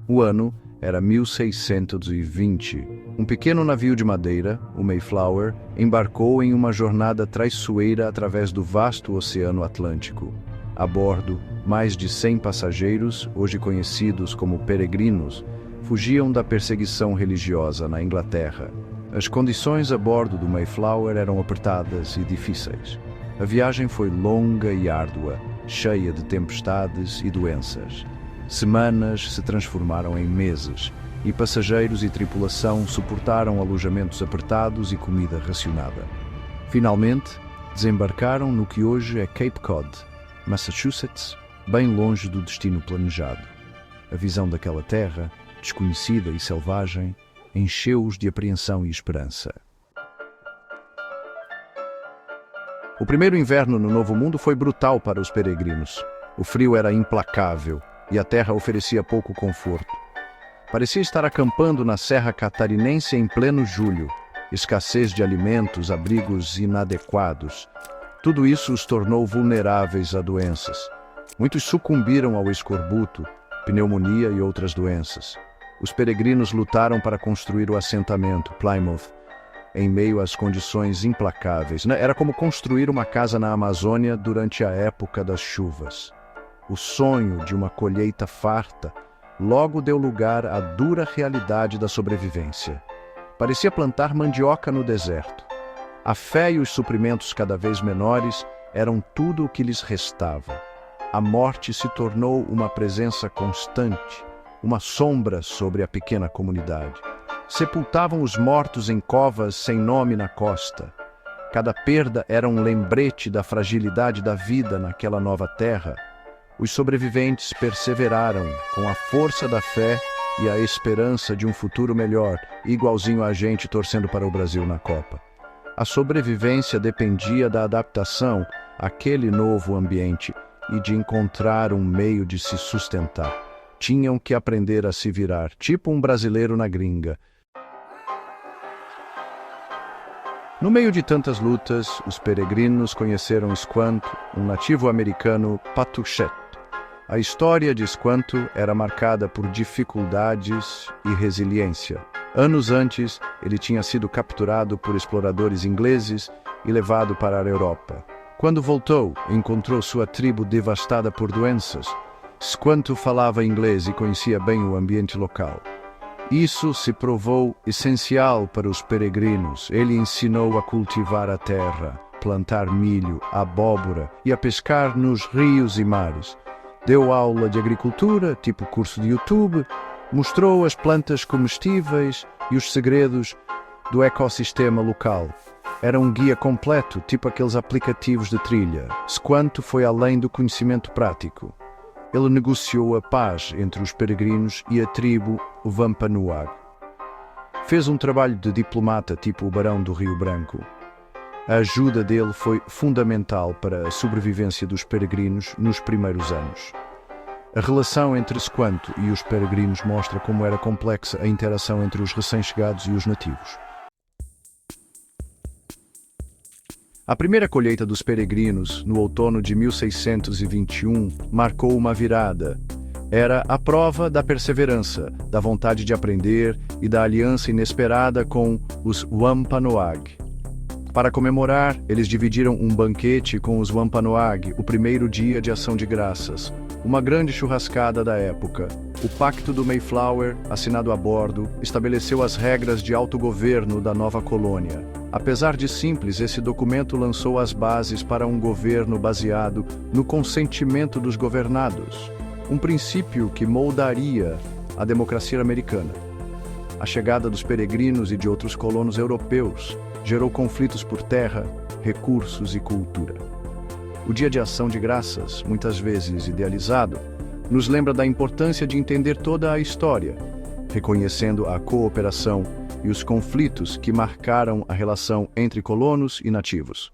O ano era 1620. Um pequeno navio de madeira, o Mayflower, embarcou em uma jornada traiçoeira através do vasto Oceano Atlântico. A bordo, mais de 100 passageiros, hoje conhecidos como peregrinos, fugiam da perseguição religiosa na Inglaterra. As condições a bordo do Mayflower eram apertadas e difíceis. A viagem foi longa e árdua, cheia de tempestades e doenças. Semanas se transformaram em meses, e passageiros e tripulação suportaram alojamentos apertados e comida racionada. Finalmente, desembarcaram no que hoje é Cape Cod, Massachusetts, bem longe do destino planejado. A visão daquela terra, desconhecida e selvagem, encheu-os de apreensão e esperança. O primeiro inverno no Novo Mundo foi brutal para os peregrinos. O frio era implacável e a terra oferecia pouco conforto. Parecia estar acampando na Serra Catarinense em pleno julho. Escassez de alimentos, abrigos inadequados. Tudo isso os tornou vulneráveis a doenças. Muitos sucumbiram ao escorbuto, pneumonia e outras doenças. Os peregrinos lutaram para construir o assentamento, Plymouth, em meio às condições implacáveis. Era como construir uma casa na Amazônia durante a época das chuvas. O sonho de uma colheita farta logo deu lugar à dura realidade da sobrevivência. Parecia plantar mandioca no deserto. A fé e os suprimentos cada vez menores eram tudo o que lhes restava. A morte se tornou uma presença constante, uma sombra sobre a pequena comunidade. Sepultavam os mortos em covas sem nome na costa. Cada perda era um lembrete da fragilidade da vida naquela nova terra. Os sobreviventes perseveraram com a força da fé e a esperança de um futuro melhor, igualzinho a gente torcendo para o Brasil na Copa. A sobrevivência dependia da adaptação àquele novo ambiente e de encontrar um meio de se sustentar. Tinham que aprender a se virar, tipo um brasileiro na gringa. No meio de tantas lutas, os peregrinos conheceram Squanto, um nativo americano Patuxet. A história de Squanto era marcada por dificuldades e resiliência. Anos antes, ele tinha sido capturado por exploradores ingleses e levado para a Europa. Quando voltou, encontrou sua tribo devastada por doenças. Squanto falava inglês e conhecia bem o ambiente local. Isso se provou essencial para os peregrinos. Ele ensinou a cultivar a terra, plantar milho, abóbora e a pescar nos rios e mares. Deu aula de agricultura, tipo curso de YouTube, mostrou as plantas comestíveis e os segredos do ecossistema local. Era um guia completo, tipo aqueles aplicativos de trilha. Squanto foi além do conhecimento prático. Ele negociou a paz entre os peregrinos e a tribo Wampanoag. Fez um trabalho de diplomata, tipo o Barão do Rio Branco. A ajuda dele foi fundamental para a sobrevivência dos peregrinos nos primeiros anos. A relação entre Squanto e os peregrinos mostra como era complexa a interação entre os recém-chegados e os nativos. A primeira colheita dos peregrinos, no outono de 1621, marcou uma virada. Era a prova da perseverança, da vontade de aprender e da aliança inesperada com os Wampanoag. Para comemorar, eles dividiram um banquete com os Wampanoag, o primeiro dia de ação de graças. Uma grande churrascada da época. O Pacto do Mayflower, assinado a bordo, estabeleceu as regras de autogoverno da nova colônia. Apesar de simples, esse documento lançou as bases para um governo baseado no consentimento dos governados, um princípio que moldaria a democracia americana. A chegada dos peregrinos e de outros colonos europeus gerou conflitos por terra, recursos e cultura. O Dia de Ação de Graças, muitas vezes idealizado, nos lembra da importância de entender toda a história, reconhecendo a cooperação e os conflitos que marcaram a relação entre colonos e nativos.